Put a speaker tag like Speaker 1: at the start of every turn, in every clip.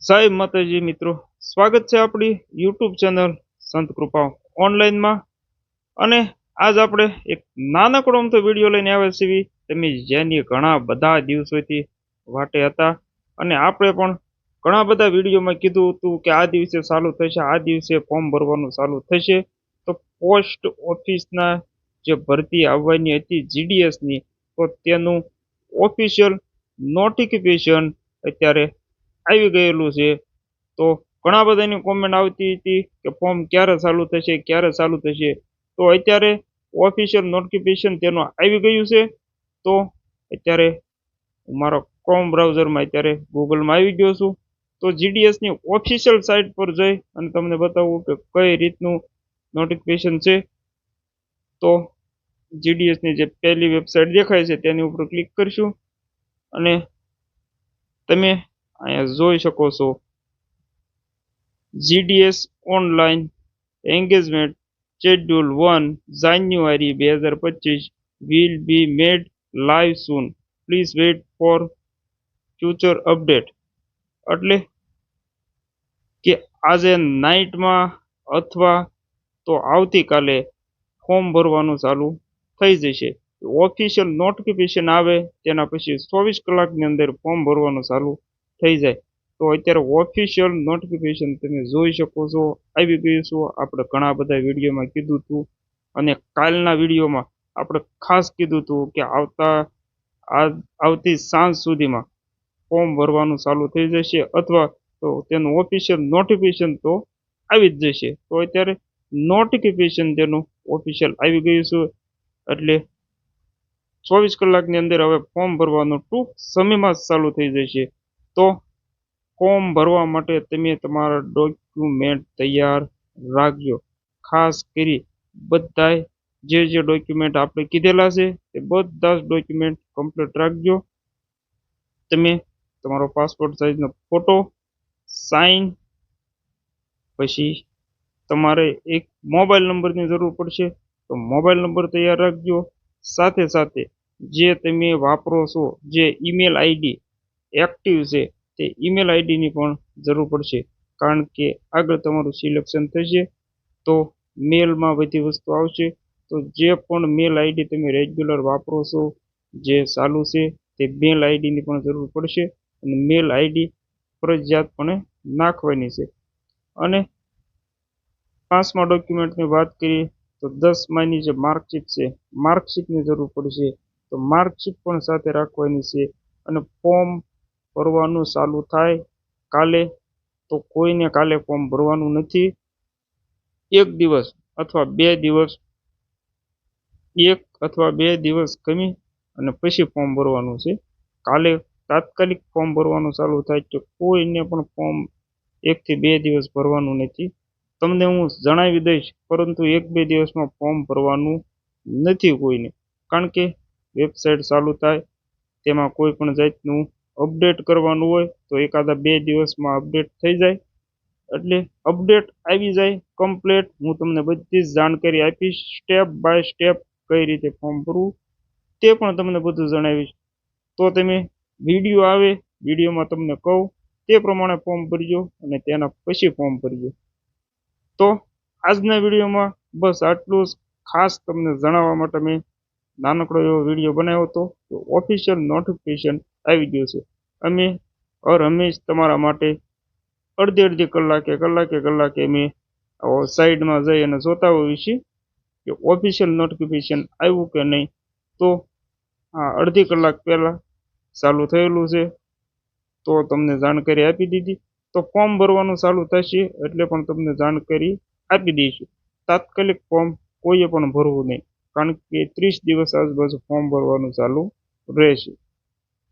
Speaker 1: સાહેબ માતાજી મિત્રો, સ્વાગત છે આપણી યુટ્યુબ ચેનલ સંત કૃપા ઓનલાઈનમાં. અને આજ આપણે એક નાનકડો અમથો વિડીયો લઈને આવ્યા છીએ. તમે જેની ઘણા બધા દિવસોથી વાટે હતા અને આપણે પણ ઘણા બધા વિડીયોમાં કીધું હતું કે આ દિવસે ચાલુ થશે, આ દિવસે ફોર્મ ભરવાનું ચાલુ થશે. તો પોસ્ટ ઓફિસના જે ભરતી આવવાની હતી જીડીએસની, તો તેનું ઓફિશિયલ નોટિફિકેશન અત્યારે આવી ગયેલું છે. તો ઘણા બધાની કોમેન્ટ આવતી હતી કે ફોર્મ ક્યારે ચાલુ થશે, ક્યારે ચાલુ થશે. તો અત્યારે ઓફિશિયલ નોટિફિકેશન તેનું આવી ગયું છે. તો અત્યારે હું મારા ક્રોમ બ્રાઉઝરમાં અત્યારે ગૂગલમાં આવી ગયો છું. તો જીડીએસની ઓફિશિયલ સાઇટ પર જઈ અને તમને બતાવું કે કઈ રીતનું નોટિફિકેશન છે. તો જીડીએસની જે પહેલી વેબસાઇટ દેખાય છે તેની ઉપર ક્લિક કરશું અને તમે અહીંયા જોઈ શકો છો GDS online engagement schedule 1 January 2025 will be made live soon. Please wait for future update. એટલે કે આજે નાઇટમાં અથવા તો આવતીકાલે ફોર્મ ભરવાનું ચાલુ થઈ જશે. ઓફિશિયલ નોટિફિકેશન આવે તેના પછી 24 કલાકની અંદર ફોર્મ ભરવાનું ચાલુ થઈ જાય. તો અત્યારે ઓફિશિયલ નોટિફિકેશન તમે જોઈ શકો છો આવી ગયું છે. આપણે ઘણા બધા વિડીયોમાં કીધું હતું અને કાલના વિડીયોમાં આપણે ખાસ કીધું હતું કે આવતી સાંજ સુધીમાં ફોર્મ ભરવાનું ચાલુ થઈ જશે અથવા તો તેનું ઓફિશિયલ નોટિફિકેશન તો આવી જ જશે. તો અત્યારે નોટિફિકેશન તેનું ઓફિશિયલ આવી ગયું છે. એટલે 24 કલાકની અંદર હવે ફોર્મ ભરવાનું ટૂંક સમયમાં ચાલુ થઈ જશે. તો ફોર્મ ભરવા માટે તમે તમારા ડોક્યુમેન્ટ તૈયાર રાખજો. ખાસ કરી બધાય જે ડોક્યુમેન્ટ આપણે કીધેલા છે તે બધા જ ડોક્યુમેન્ટ કમ્પ્લીટ રાખજો. તમે તમારો પાસપોર્ટ સાઇઝનો ફોટો, સાઇન, પછી તમારે એક મોબાઈલ નંબરની જરૂર પડશે તો મોબાઈલ નંબર તૈયાર રાખજો. સાથે સાથે જે તમે વાપરો છો જે ઈમેલ આઈડી એક્ટિવ છે તે ઈમેલ આઈડીની પણ જરૂર પડશે. કારણ કે આગળ તમારું સિલેક્શન થશે તો મેલમાં બધી વસ્તુ આવશે. તો જે પણ મેલ આઈડી તમે રેગ્યુલર વાપરો છો જે ચાલુ છે તે મેલ આઈડીની પણ જરૂર પડશે અને મેલ આઈડી ફરજિયાતપણે નાખવાની છે. અને 5મા ડોક્યુમેન્ટની વાત કરીએ તો 10માની જે માર્કશીટ છે માર્કશીટની જરૂર પડશે. તો માર્કશીટ પણ સાથે રાખવાની છે. અને ફોર્મ ભરવાનું ચાલુ થાય કાલે, તો કોઈને કાલે ફોર્મ ભરવાનું નથી. 1 દિવસ અથવા 2 દિવસ, 1 અથવા 2 દિવસ ગમી અને પછી ફોર્મ ભરવાનું છે. કાલે તાત્કાલિક ફોર્મ ભરવાનું ચાલુ થાય કે કોઈને પણ ફોર્મ 1 થી 2 દિવસ ભરવાનું નથી. તમને હું જણાવી દઈશ, પરંતુ 1-2 દિવસમાં ફોર્મ ભરવાનું નથી કોઈને. કારણ કે વેબસાઇટ ચાલુ થાય તેમાં કોઈ પણ જાતનું અપડેટ કરવાનું હોય તો એકાદા 2 દિવસમાં અપડેટ થઈ જાય. એટલે અપડેટ આવી જાય કમ્પ્લેટ હું તમને બધી જ જાણકારી આપીશ. સ્ટેપ બાય સ્ટેપ કઈ રીતે ફોર્મ ભરવું તે પણ તમને બધું જણાવીશ. તો તમે વિડીયો આવે, વિડીયોમાં તમને કહું તે પ્રમાણે ફોર્મ ભરજો અને તેના પછી ફોર્મ ભરજો. તો આજના વિડીયોમાં બસ આટલું જ. ખાસ તમને જણાવવા માટે મેં નાનકડો એવો વિડીયો બનાવ્યો હતો. તો ઓફિશિયલ નોટિફિકેશન આવી ગયું છે. અમે હંમેશ તમારા માટે અડધી કલાકે અમે સાઈડમાં જઈ અને જોતા હોઈએ છીએ કે ઓફિશિયલ નોટિફિકેશન આવ્યું કે નહીં. તો આ અડધી કલાક પહેલાં ચાલુ થયેલું છે તો તમને જાણકારી આપી દીધી. તો ફોર્મ ભરવાનું ચાલુ થશે એટલે પણ તમને જાણકારી આપી દઈશું. તાત્કાલિક ફોર્મ કોઈએ પણ ભરવું નહીં, કારણ કે 30 દિવસ આજુબાજુ ફોર્મ ભરવાનું ચાલુ રહેશે.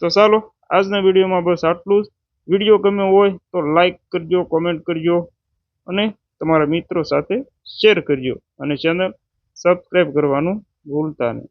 Speaker 1: તો ચાલો આજના વિડીયોમાં બસ આટલું જ. વિડીયો ગમ્યો હોય તો લાઈક કરજો, કોમેન્ટ કરજો અને તમારા મિત્રો સાથે શેર કરજો અને ચેનલ સબસ્ક્રાઈબ કરવાનું ભૂલતા નહીં.